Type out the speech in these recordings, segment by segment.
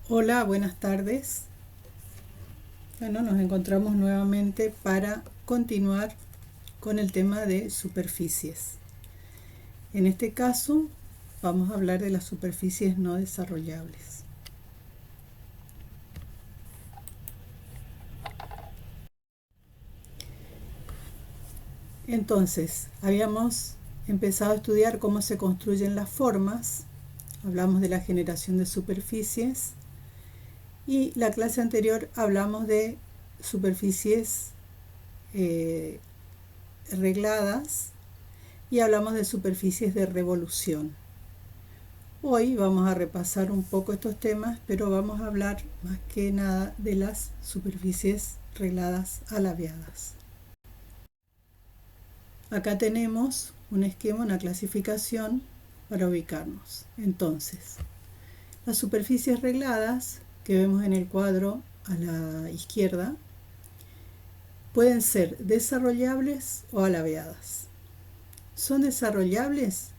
Hola, buenas tardes. Bueno, nos encontramos nuevamente para continuar con el tema de superficies. En este caso, vamos a hablar de las superficies no desarrollables. Entonces, habíamos empezado a estudiar cómo se construyen las formas, hablamos de la generación de superficies y la clase anterior hablamos de superficies regladas y hablamos de superficies de revolución. Hoy vamos a repasar un poco estos temas, pero vamos a hablar más que nada de las superficies regladas alabeadas. Acá tenemos un esquema, una clasificación para ubicarnos. Entonces, las superficies regladas que vemos en el cuadro a la izquierda pueden ser desarrollables o alabeadas. Son desarrollables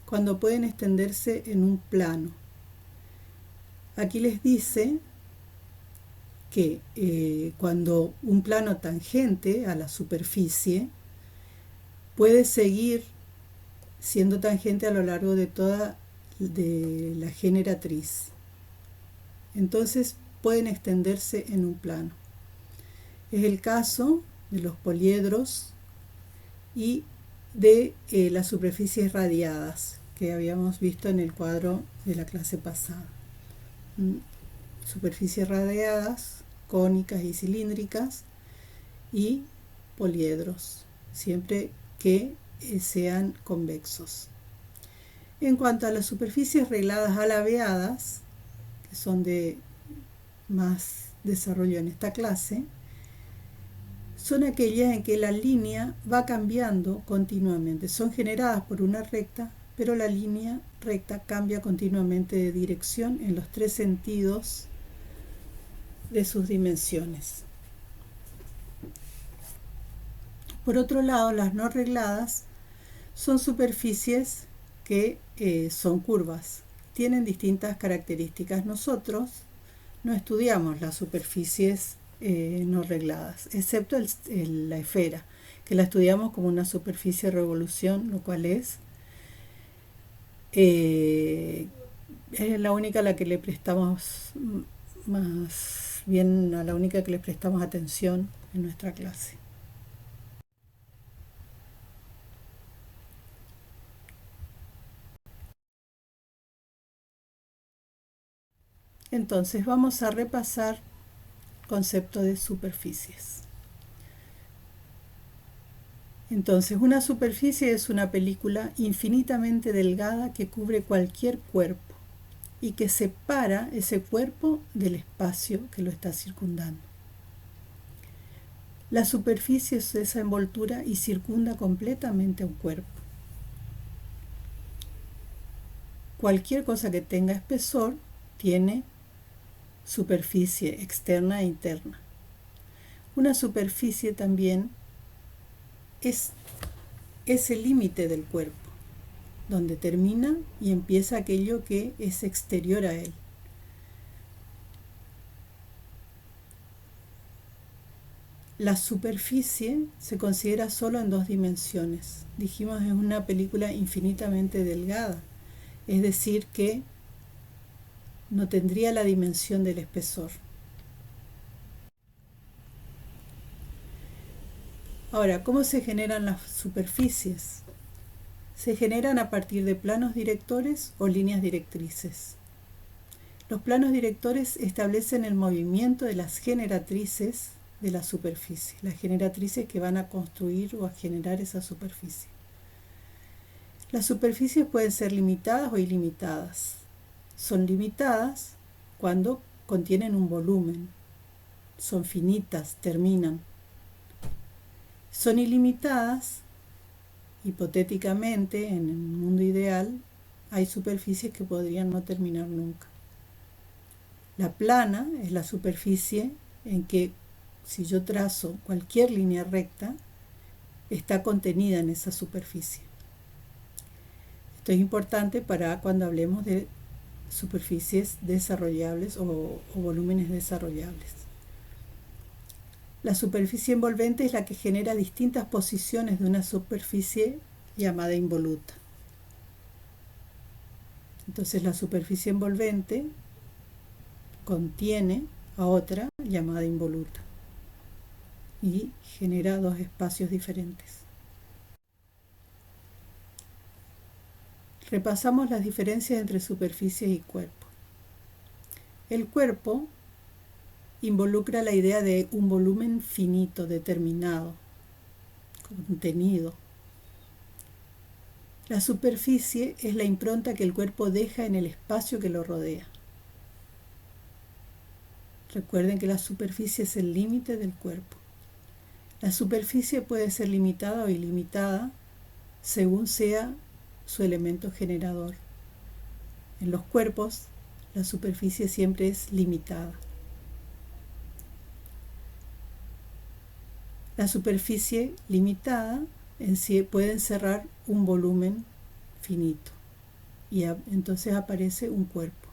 cuando pueden extenderse en un plano. Aquí les dice que cuando un plano tangente a la superficie puede seguir siendo tangente a lo largo de toda de la generatriz. Entonces pueden extenderse en un plano. Es el caso de los poliedros y de las superficies radiadas que habíamos visto en el cuadro de la clase pasada. Superficies radiadas, cónicas y cilíndricas, y poliedros, siempre que sean convexos. En cuanto a las superficies regladas alabeadas, que son de más desarrollo en esta clase, son aquellas en que la línea va cambiando continuamente. Son generadas por una recta, pero la línea recta cambia continuamente de dirección en los tres sentidos de sus dimensiones. Por otro lado, las no regladas son superficies que son curvas, tienen distintas características. Nosotros no estudiamos las superficies no regladas, excepto la esfera, que la estudiamos como una superficie de revolución, lo cual es la única a la que le prestamos más bien, a la única que le prestamos atención en nuestra clase. Entonces vamos a repasar concepto de superficies. Entonces, una superficie es una película infinitamente delgada que cubre cualquier cuerpo y que separa ese cuerpo del espacio que lo está circundando. La superficie es esa envoltura y circunda completamente a un cuerpo. Cualquier cosa que tenga espesor tiene superficie externa e interna. Una superficie también es ese límite del cuerpo, donde termina y empieza aquello que es exterior a él. La superficie se considera solo en dos dimensiones. Dijimos, es una película infinitamente delgada, es decir, que no tendría la dimensión del espesor. Ahora, ¿cómo se generan las superficies? Se generan a partir de planos directores o líneas directrices. Los planos directores establecen el movimiento de las generatrices de la superficie, las generatrices que van a construir o a generar esa superficie. Las superficies pueden ser limitadas o ilimitadas. Son limitadas cuando contienen un volumen, son finitas, terminan. Son ilimitadas, hipotéticamente, en el mundo ideal, hay superficies que podrían no terminar nunca. La plana es la superficie en que, si yo trazo cualquier línea recta, está contenida en esa superficie. Esto es importante para cuando hablemos de superficies desarrollables o volúmenes desarrollables. La superficie envolvente es la que genera distintas posiciones de una superficie llamada involuta. Entonces la superficie envolvente contiene a otra llamada involuta y genera dos espacios diferentes. Repasamos las diferencias entre superficies y cuerpo. El cuerpo involucra la idea de un volumen finito, determinado, contenido. La superficie es la impronta que el cuerpo deja en el espacio que lo rodea. Recuerden que la superficie es el límite del cuerpo. La superficie puede ser limitada o ilimitada según sea su elemento generador. En los cuerpos, la superficie siempre es limitada. La superficie limitada en sí puede encerrar un volumen finito y entonces aparece un cuerpo.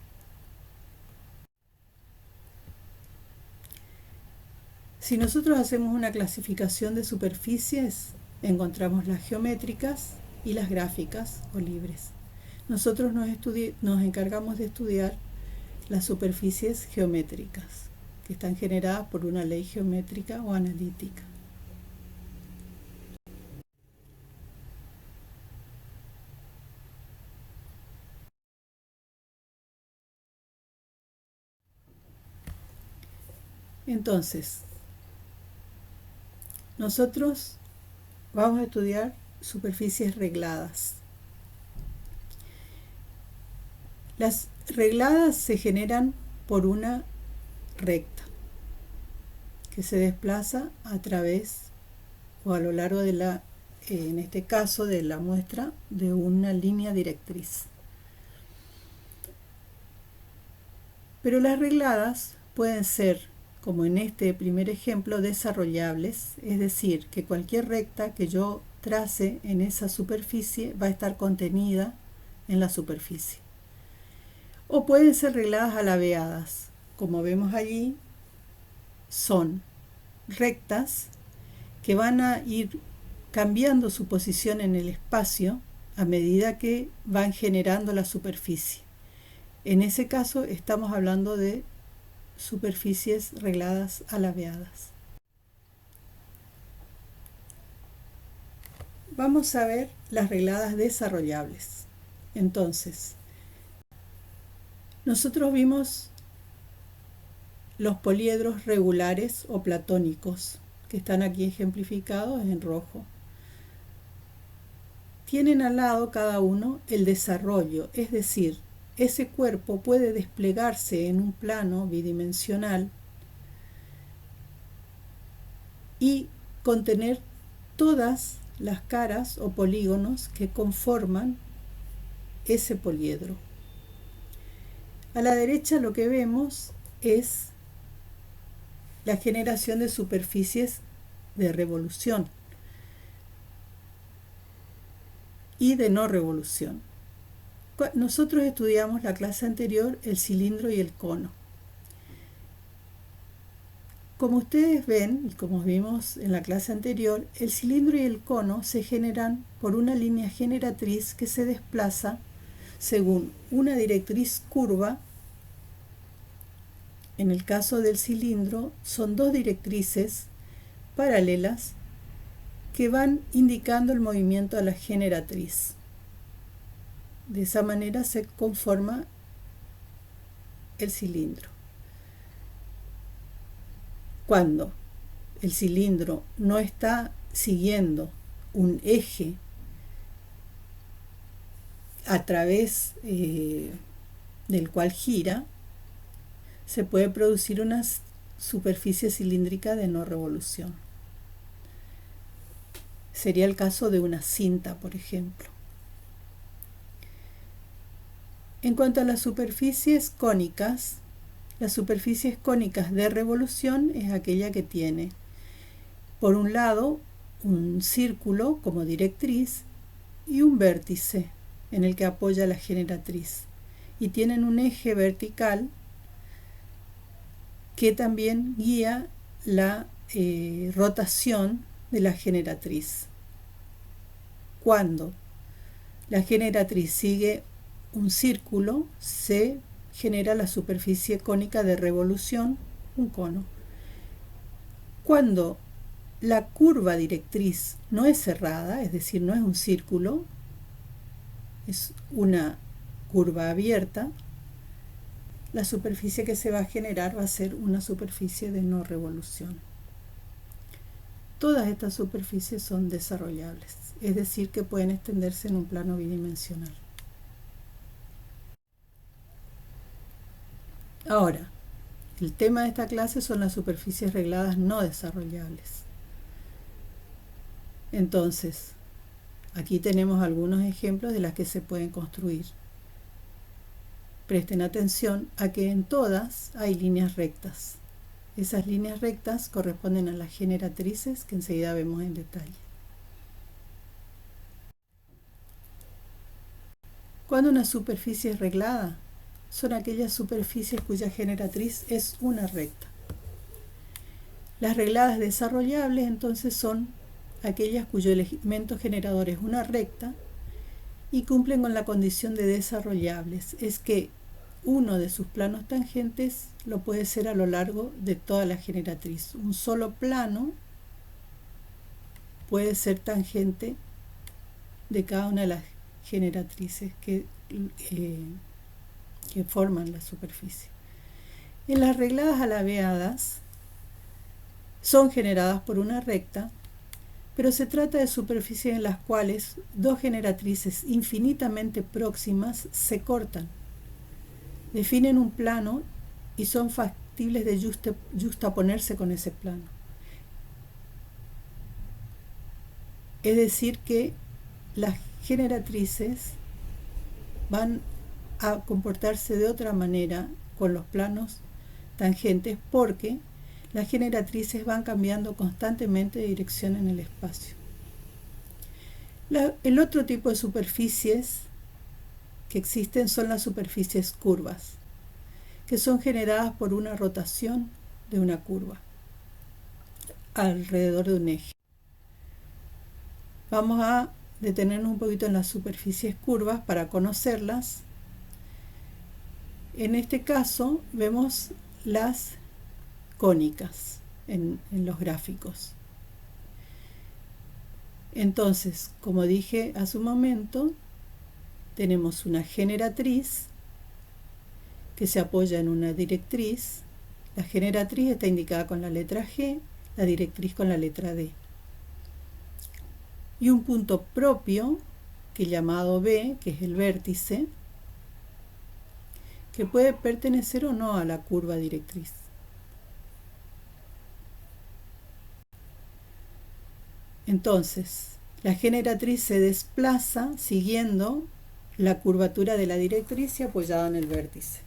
Si nosotros hacemos una clasificación de superficies, encontramos las geométricas y las gráficas o libres. Nosotros nos encargamos de estudiar las superficies geométricas, que están generadas por una ley geométrica o analítica. Entonces, nosotros vamos a estudiar superficies regladas. Las regladas se generan por una recta que se desplaza a través o a lo largo de la, en este caso de la muestra, de una línea directriz. Pero las regladas pueden ser, como en este primer ejemplo, desarrollables, es decir, que cualquier recta que yo trace en esa superficie va a estar contenida en la superficie. O pueden ser regladas alabeadas, como vemos allí, son rectas que van a ir cambiando su posición en el espacio a medida que van generando la superficie. En ese caso estamos hablando de superficies regladas alabeadas. Vamos a ver las regladas desarrollables. Entonces, nosotros vimos los poliedros regulares o platónicos, que están aquí ejemplificados en rojo. Tienen al lado cada uno el desarrollo, es decir, ese cuerpo puede desplegarse en un plano bidimensional y contener todas las caras o polígonos que conforman ese poliedro. A la derecha lo que vemos es la generación de superficies de revolución y de no revolución. Nosotros estudiamos la clase anterior el cilindro y el cono. Como ustedes ven, y como vimos en la clase anterior, el cilindro y el cono se generan por una línea generatriz que se desplaza según una directriz curva. En el caso del cilindro, son dos directrices paralelas que van indicando el movimiento a la generatriz. De esa manera se conforma el cilindro. Cuando el cilindro no está siguiendo un eje a través del cual gira, se puede producir una superficie cilíndrica de no revolución. Sería el caso de una cinta, por ejemplo. En cuanto a las superficies cónicas de revolución es aquella que tiene, por un lado, un círculo como directriz y un vértice en el que apoya la generatriz. y tienen un eje vertical que también guía la rotación de la generatriz. Cuando la generatriz sigue un círculo, se genera la superficie cónica de revolución, un cono. Cuando la curva directriz no es cerrada, es decir, no es un círculo, es una curva abierta, la superficie que se va a generar va a ser una superficie de no revolución. Todas estas superficies son desarrollables, es decir, que pueden extenderse en un plano bidimensional. Ahora, el tema de esta clase son las superficies regladas no desarrollables. Entonces, aquí tenemos algunos ejemplos de las que se pueden construir. Presten atención a que en todas hay líneas rectas. Esas líneas rectas corresponden a las generatrices que enseguida vemos en detalle. Cuando una superficie es reglada, son aquellas superficies cuya generatriz es una recta. Las regladas desarrollables entonces son aquellas cuyo elemento generador es una recta y cumplen con la condición de desarrollables, es que uno de sus planos tangentes lo puede ser a lo largo de toda la generatriz. Un solo plano puede ser tangente de cada una de las generatrices que forman la superficie. En las regladas alabeadas son generadas por una recta, pero se trata de superficies en las cuales dos generatrices infinitamente próximas se cortan, definen un plano y son factibles de justaponerse con ese plano. Es decir, que las generatrices van a comportarse de otra manera con los planos tangentes porque las generatrices van cambiando constantemente de dirección en el espacio. El otro tipo de superficies que existen son las superficies curvas, que son generadas por una rotación de una curva alrededor de un eje. Vamos a detenernos un poquito en las superficies curvas para conocerlas. En este caso vemos las cónicas en los gráficos. Entonces, como dije hace un momento, tenemos una generatriz que se apoya en una directriz. La generatriz está indicada con la letra G, la directriz con la letra D. Y un punto propio, que llamado B, que es el vértice, que puede pertenecer o no a la curva directriz. Entonces, la generatriz se desplaza siguiendo la curvatura de la directriz y apoyada en el vértice.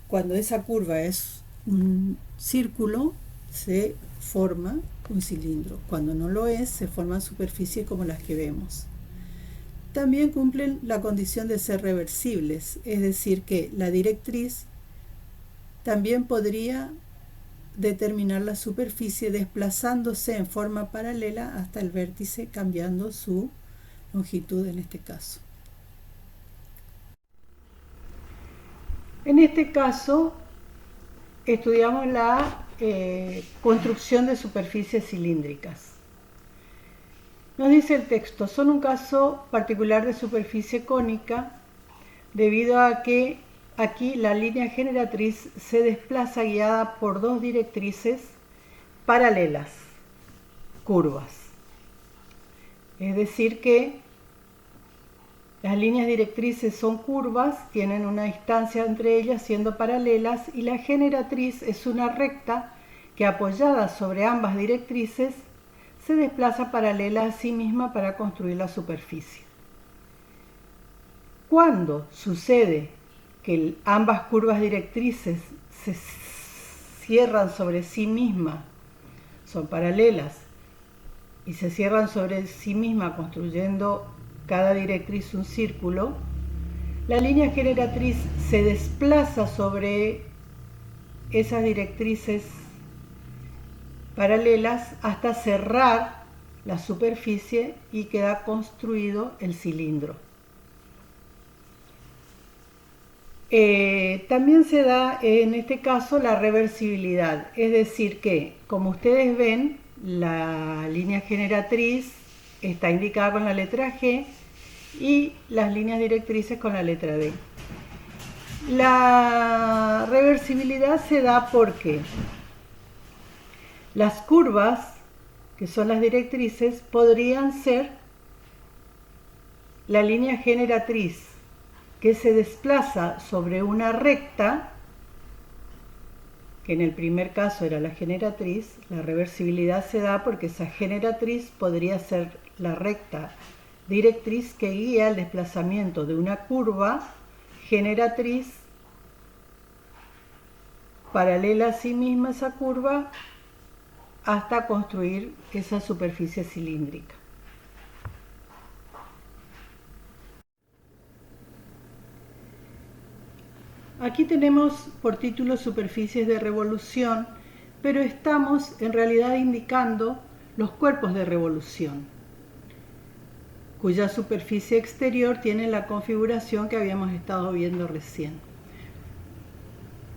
Cuando esa curva es un círculo, se forma un cilindro. Cuando no lo es, se forman superficies como las que vemos. También cumplen la condición de ser reversibles, es decir, que la directriz también podría determinar la superficie desplazándose en forma paralela hasta el vértice, cambiando su longitud en este caso. En este caso, estudiamos la construcción de superficies cilíndricas. Nos dice el texto, son un caso particular de superficie cónica debido a que aquí la línea generatriz se desplaza guiada por dos directrices paralelas, curvas. Es decir que las líneas directrices son curvas, tienen una distancia entre ellas siendo paralelas y la generatriz es una recta que apoyada sobre ambas directrices se desplaza paralela a sí misma para construir la superficie. Cuando sucede que ambas curvas directrices se cierran sobre sí mismas, son paralelas, y se cierran sobre sí misma construyendo cada directriz un círculo, La línea generatriz se desplaza sobre esas directrices paralelas hasta cerrar la superficie y queda construido el cilindro. También se da en este caso la reversibilidad, es decir que, como ustedes ven, la línea generatriz está indicada con la letra G y las líneas directrices con la letra D. La reversibilidad se da porque las curvas, que son las directrices, podrían ser la línea generatriz que se desplaza sobre una recta, que en el primer caso era la generatriz. La reversibilidad se da porque esa generatriz podría ser la recta directriz que guía el desplazamiento de una curva generatriz paralela a sí misma esa curva hasta construir esa superficie cilíndrica. Aquí tenemos por título superficies de revolución, pero estamos en realidad indicando los cuerpos de revolución, cuya superficie exterior tiene la configuración que habíamos estado viendo recién.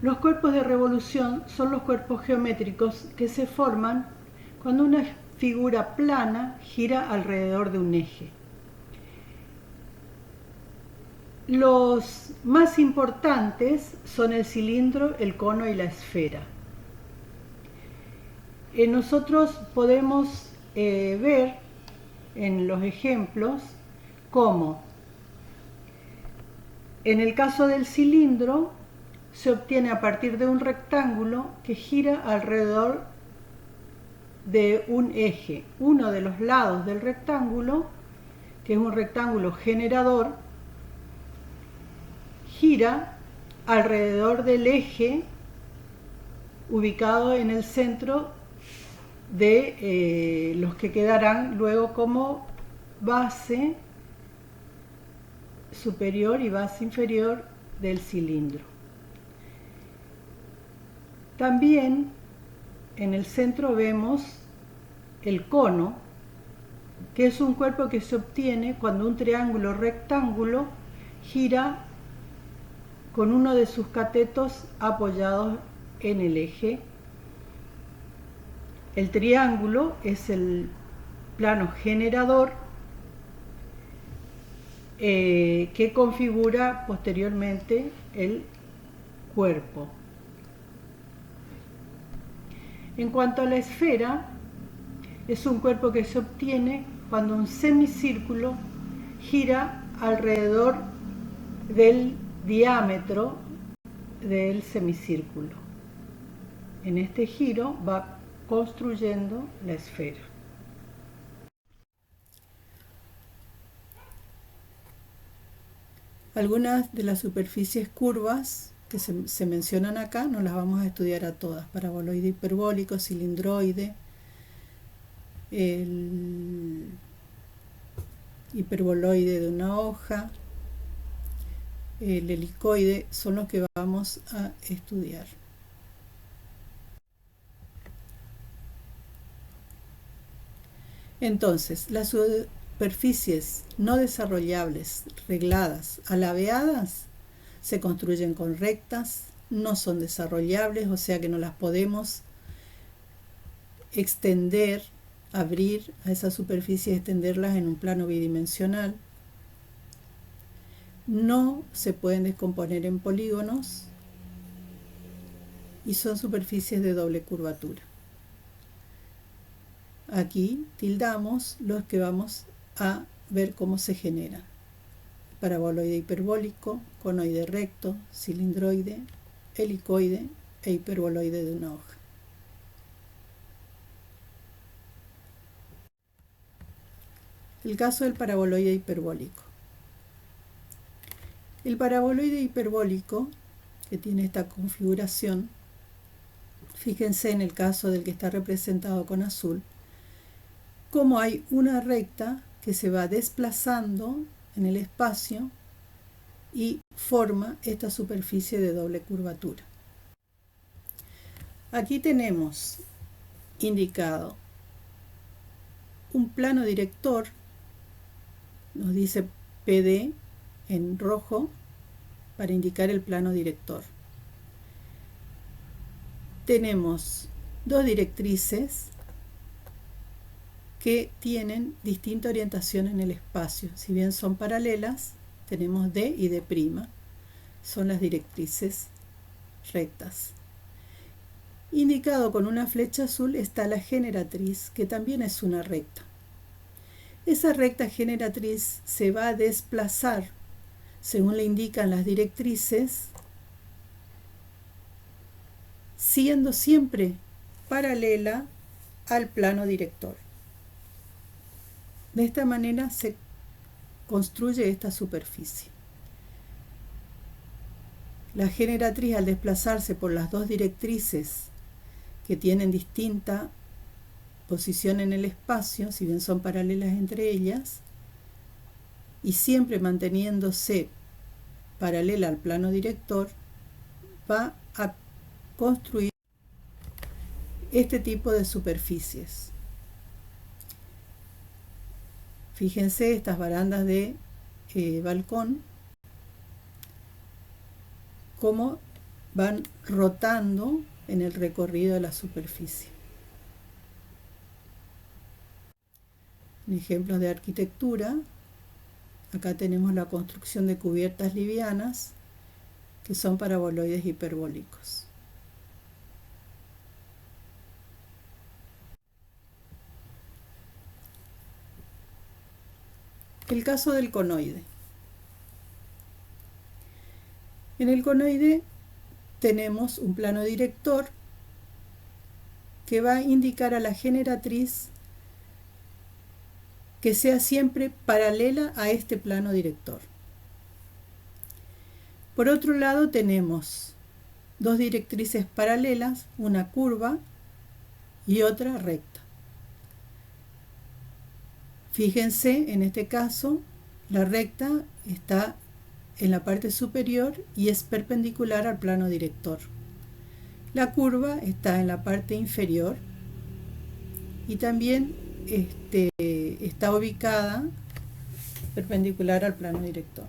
Los cuerpos de revolución son los cuerpos geométricos que se forman cuando una figura plana gira alrededor de un eje. Los más importantes son el cilindro, el cono y la esfera. Nosotros podemos ver en los ejemplos cómo en el caso del cilindro se obtiene a partir de un rectángulo que gira alrededor de un eje. Uno de los lados del rectángulo, que es un rectángulo generador, gira alrededor del eje ubicado en el centro de los que quedarán luego como base superior y base inferior del cilindro. También en el centro vemos el cono, que es un cuerpo que se obtiene cuando un triángulo rectángulo gira con uno de sus catetos apoyados en el eje. El triángulo es el plano generador que configura posteriormente el cuerpo. En cuanto a la esfera, es un cuerpo que se obtiene cuando un semicírculo gira alrededor del diámetro del semicírculo. En este giro va construyendo la esfera. Algunas de las superficies curvas que se mencionan acá no las vamos a estudiar a todas: paraboloide hiperbólico, cilindroide, el hiperboloide de una hoja, el helicoide, son los que vamos a estudiar. Entonces, las superficies no desarrollables, regladas, alabeadas, se construyen con rectas, no son desarrollables, o sea que no las podemos extender, abrir a esas superficies, extenderlas en un plano bidimensional. No se pueden descomponer en polígonos y son superficies de doble curvatura. Aquí tildamos los que vamos a ver cómo se generan: paraboloide hiperbólico, conoide recto, cilindroide, helicoide e hiperboloide de una hoja. El caso del paraboloide hiperbólico. El paraboloide hiperbólico, que tiene esta configuración, fíjense en el caso del que está representado con azul, como hay una recta que se va desplazando en el espacio y forma esta superficie de doble curvatura. Aquí tenemos indicado un plano director, nos dice PD en rojo para indicar el plano director. Tenemos dos directrices que tienen distinta orientación en el espacio. Si bien son paralelas, tenemos D y D', son las directrices rectas. Indicado con una flecha azul está la generatriz, que también es una recta. Esa recta generatriz se va a desplazar, según le indican las directrices, siendo siempre paralela al plano director. De esta manera se construye esta superficie. La generatriz, al desplazarse por las dos directrices que tienen distinta posición en el espacio, si bien son paralelas entre ellas, y siempre manteniéndose paralela al plano director, va a construir este tipo de superficies. Fíjense estas barandas de balcón, cómo van rotando en el recorrido de la superficie. En ejemplos de arquitectura, acá tenemos la construcción de cubiertas livianas, que son paraboloides hiperbólicos. El caso del conoide. En el conoide tenemos un plano director que va a indicar a la generatriz que sea siempre paralela a este plano director. Por otro lado tenemos dos directrices paralelas, una curva y otra recta. Fíjense, en este caso, la recta está en la parte superior y es perpendicular al plano director. La curva está en la parte inferior y también está ubicada perpendicular al plano director.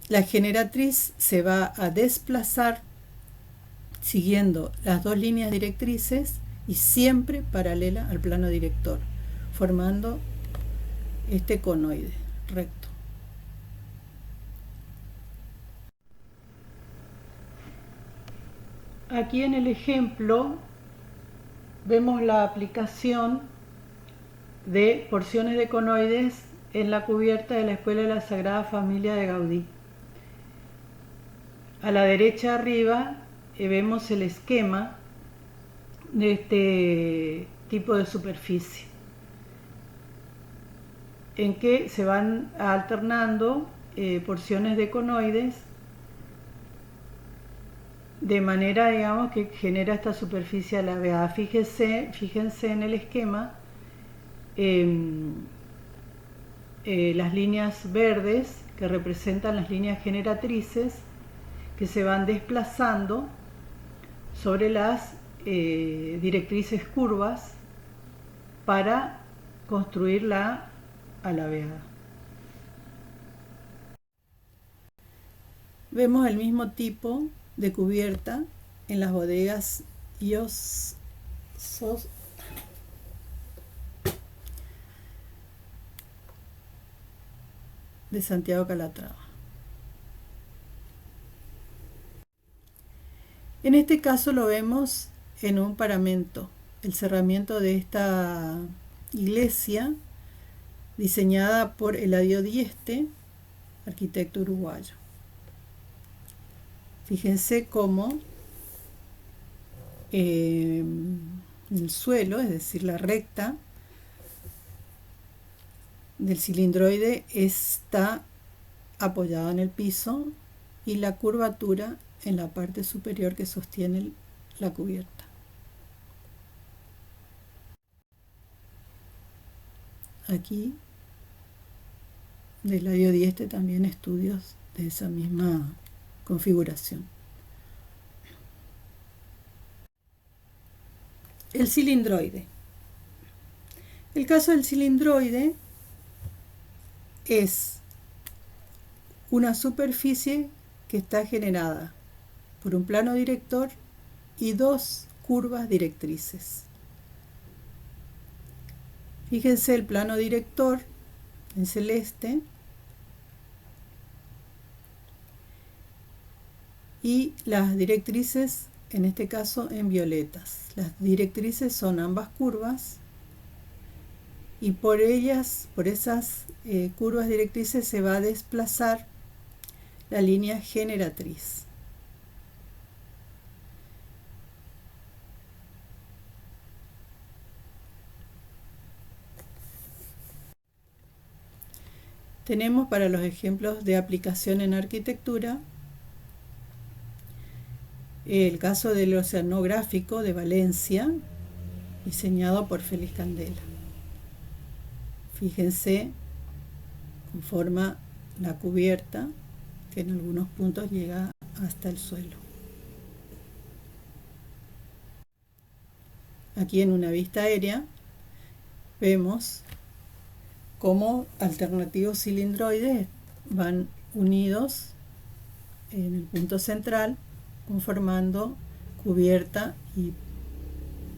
La generatriz se va a desplazar siguiendo las dos líneas directrices y siempre paralela al plano director, formando este conoide recto. Aquí en el ejemplo vemos la aplicación de porciones de conoides en la cubierta de la Escuela de la Sagrada Familia de Gaudí. A la derecha arriba vemos el esquema de este tipo de superficie, en que se van alternando porciones de conoides de manera, digamos, que genera esta superficie alabeada. Fíjense en el esquema, las líneas verdes que representan las líneas generatrices que se van desplazando sobre las directrices curvas para construir la alabeada. Vemos el mismo tipo de cubierta en las bodegas de Santiago Calatrava. En este caso lo vemos en un paramento, el cerramiento de esta iglesia diseñada por Eladio Dieste, arquitecto uruguayo. Fíjense cómo el suelo, es decir, la recta del cilindroide está apoyada en el piso y la curvatura en la parte superior que sostiene la cubierta. Aquí del IODIESTE también estudios de esa misma configuración. El cilindroide. El caso del cilindroide es una superficie que está generada por un plano director y dos curvas directrices. Fíjense el plano director en celeste y las directrices, en este caso, en violetas. Las directrices son ambas curvas y por ellas, por esas curvas directrices, se va a desplazar la línea generatriz. Tenemos para los ejemplos de aplicación en arquitectura el caso del oceanográfico de Valencia, diseñado por Félix Candela. Fíjense, conforma la cubierta, que en algunos puntos llega hasta el suelo. Aquí en una vista aérea vemos cómo alternativos cilindroides van unidos en el punto central, conformando cubierta y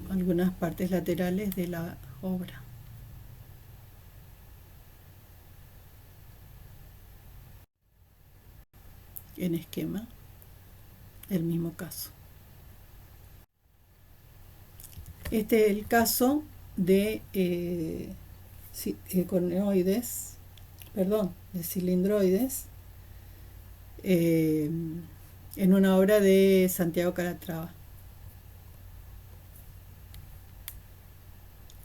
algunas partes laterales de la obra. En esquema, el mismo caso. Este es el caso de conoides, perdón, de cilindroides, en una obra de Santiago Calatrava,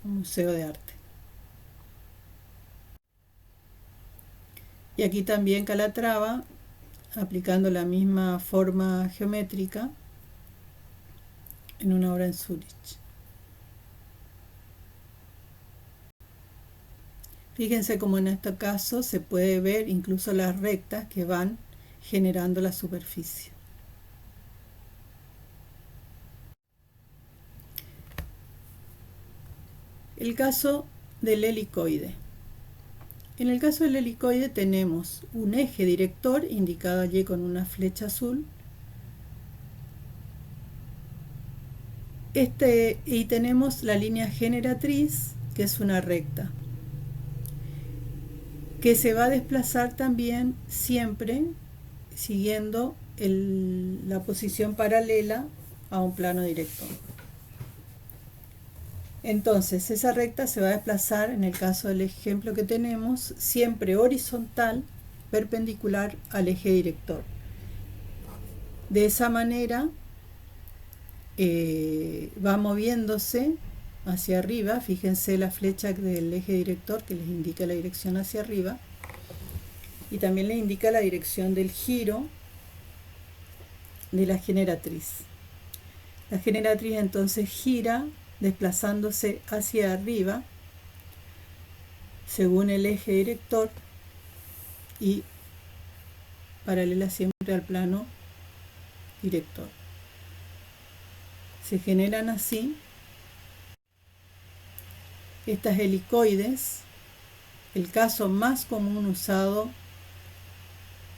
un museo de arte. Y aquí también Calatrava, aplicando la misma forma geométrica, en una obra en Zúrich. Fíjense cómo en este caso se puede ver incluso las rectas que van generando la superficie. El caso del helicoide. En el caso del helicoide tenemos un eje director indicado allí con una flecha azul. Y tenemos la línea generatriz, que es una recta, que se va a desplazar también siempre siguiendo la posición paralela a un plano director. Entonces esa recta se va a desplazar, en el caso del ejemplo que tenemos, siempre horizontal, perpendicular al eje director. De esa manera va moviéndose hacia arriba. Fíjense la flecha del eje director que les indica la dirección hacia arriba y también les indica la dirección del giro de la generatriz. La generatriz entonces gira desplazándose hacia arriba según el eje director y paralela siempre al plano director. Se generan así estas helicoides. El caso más común usado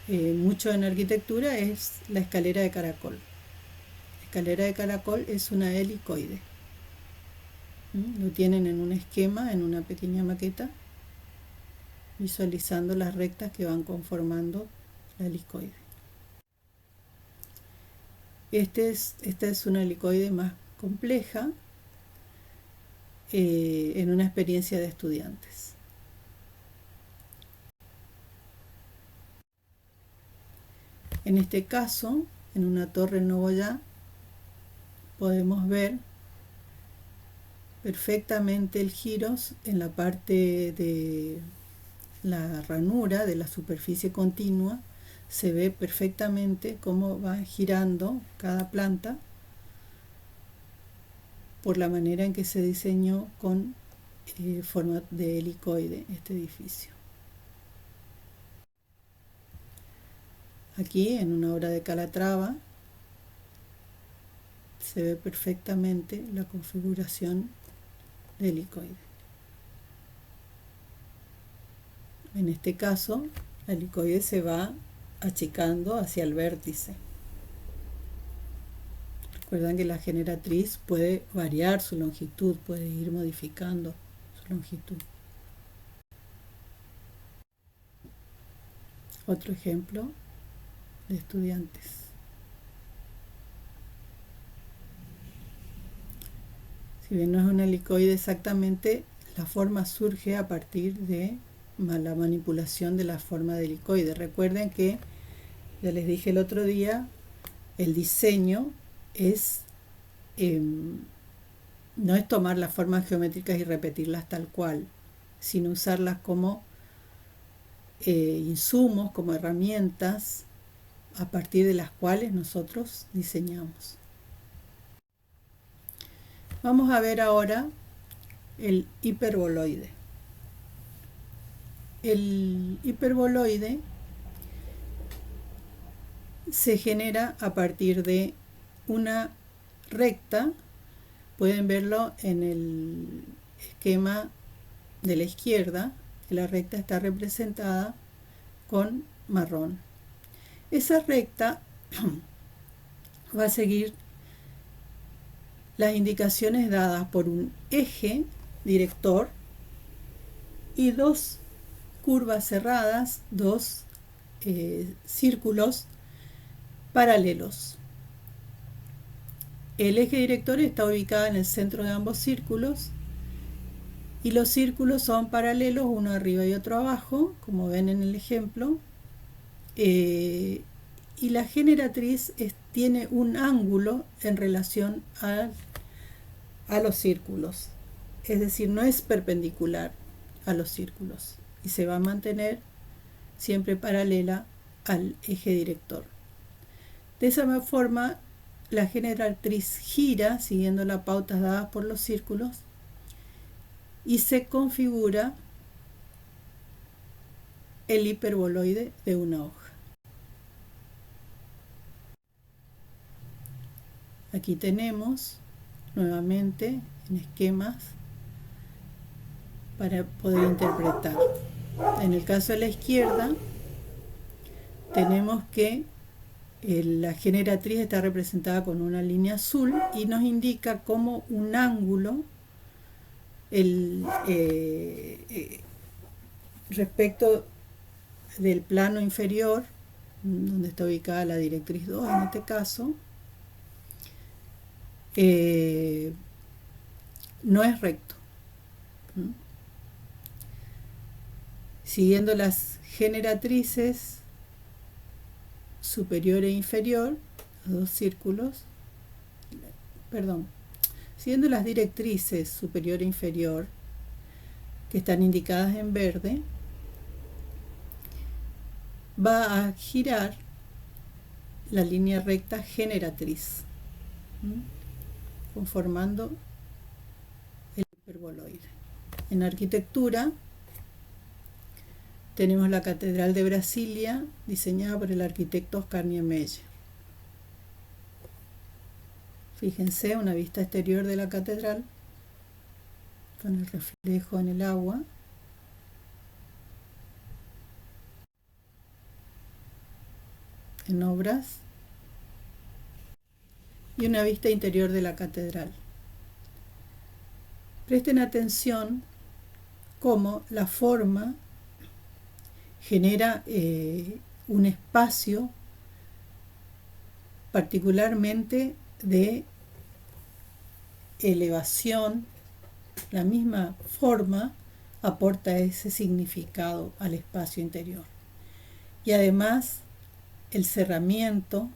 mucho en arquitectura es la escalera de caracol. La escalera de caracol es una helicoide. Lo tienen en un esquema, en una pequeña maqueta, visualizando las rectas que van conformando la helicoide. Esta es una helicoide más compleja en una experiencia de estudiantes. En este caso, en una torre en Nogoyá, podemos ver perfectamente el giro en la parte de la ranura de la superficie continua. Se ve perfectamente cómo va girando cada planta por la manera en que se diseñó con forma de helicoide este edificio. Aquí en una obra de Calatrava se ve perfectamente la configuración del helicoide. En este caso, el helicoide se va achicando hacia el vértice. Recuerdan que la generatriz puede variar su longitud, puede ir modificando su longitud. Otro ejemplo de estudiantes. Si bien no es un helicoide exactamente, la forma surge a partir de la manipulación de la forma del helicoide. Recuerden que, ya les dije el otro día, el diseño es no es tomar las formas geométricas y repetirlas tal cual, sino usarlas como insumos, como herramientas a partir de las cuales nosotros diseñamos. Vamos a ver ahora el hiperboloide. El hiperboloide se genera a partir de una recta. Pueden verlo en el esquema de la izquierda, que la recta está representada con marrón. Esa recta va a seguir las indicaciones dadas por un eje director y dos curvas cerradas, dos círculos paralelos. El eje director está ubicado en el centro de ambos círculos y los círculos son paralelos, uno arriba y otro abajo, como ven en el ejemplo. Y la generatriz tiene un ángulo en relación a los círculos, es decir, no es perpendicular a los círculos y se va a mantener siempre paralela al eje director. De esa forma, la generatriz gira siguiendo las pautas dadas por los círculos y se configura el hiperboloide de una hoja. Aquí tenemos nuevamente en esquemas para poder interpretar. En el caso de la izquierda, tenemos que la generatriz está representada con una línea azul y nos indica cómo un ángulo respecto del plano inferior, donde está ubicada la directriz 2 en este caso, no es recto. Siguiendo las generatrices superior e inferior, los dos círculos, siguiendo las directrices superior e inferior, que están indicadas en verde, va a girar la línea recta generatriz, conformando el hiperboloide. En arquitectura tenemos la Catedral de Brasilia, diseñada por el arquitecto Oscar Niemeyer. Fíjense, una vista exterior de la catedral, con el reflejo en el agua. En obras. Y una vista interior de la catedral. Presten atención cómo la forma genera un espacio particularmente de elevación. La misma forma aporta ese significado al espacio interior. Y además el cerramiento,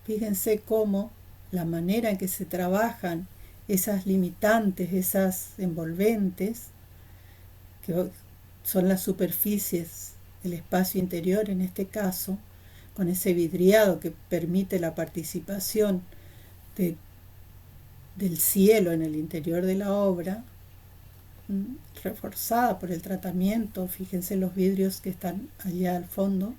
fíjense cómo la manera en que se trabajan esas limitantes, esas envolventes, que son las superficies del espacio interior en este caso, con ese vidriado que permite la participación del cielo en el interior de la obra, reforzada por el tratamiento. Fíjense los vidrios que están allá al fondo.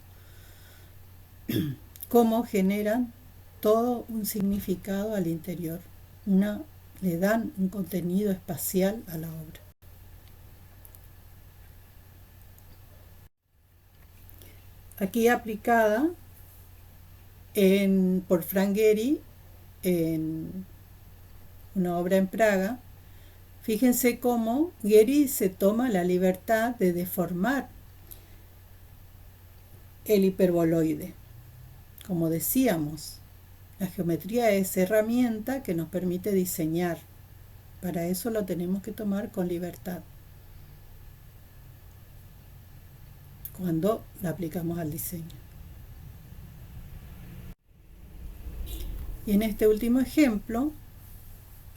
cómo generan todo un significado al interior, le dan un contenido espacial a la obra. Aquí aplicada por Frank Gehry en una obra en Praga, fíjense cómo Gehry se toma la libertad de deformar el hiperboloide. Como decíamos, la geometría es herramienta que nos permite diseñar. Para eso lo tenemos que tomar con libertad cuando la aplicamos al diseño. Y en este último ejemplo,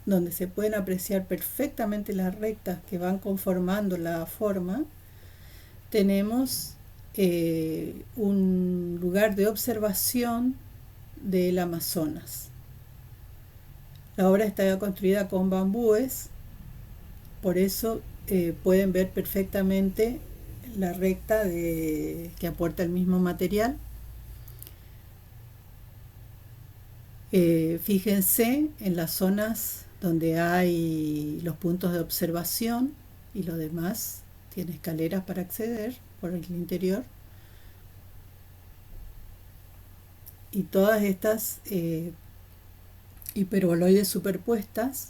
donde se pueden apreciar perfectamente las rectas que van conformando la forma, tenemos un lugar de observación del Amazonas. La obra está construida con bambúes, por eso pueden ver perfectamente la recta que aporta el mismo material. Fíjense en las zonas donde hay los puntos de observación y lo demás tiene escaleras para acceder por el interior. Y todas estas hiperboloides superpuestas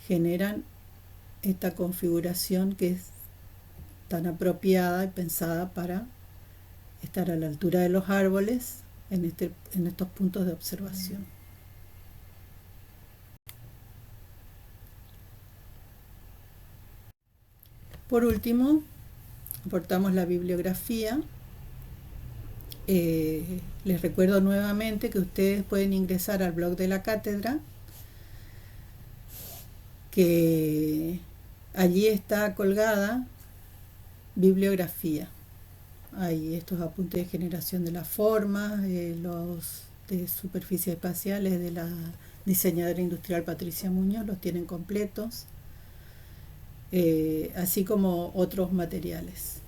generan esta configuración que es tan apropiada y pensada para estar a la altura de los árboles en estos puntos de observación. Por último, aportamos la bibliografía. Les recuerdo nuevamente que ustedes pueden ingresar al blog de la cátedra, que allí está colgada bibliografía. Hay estos apuntes de generación de las formas, los de superficies espaciales de la diseñadora industrial Patricia Muñoz, los tienen completos, así como otros materiales.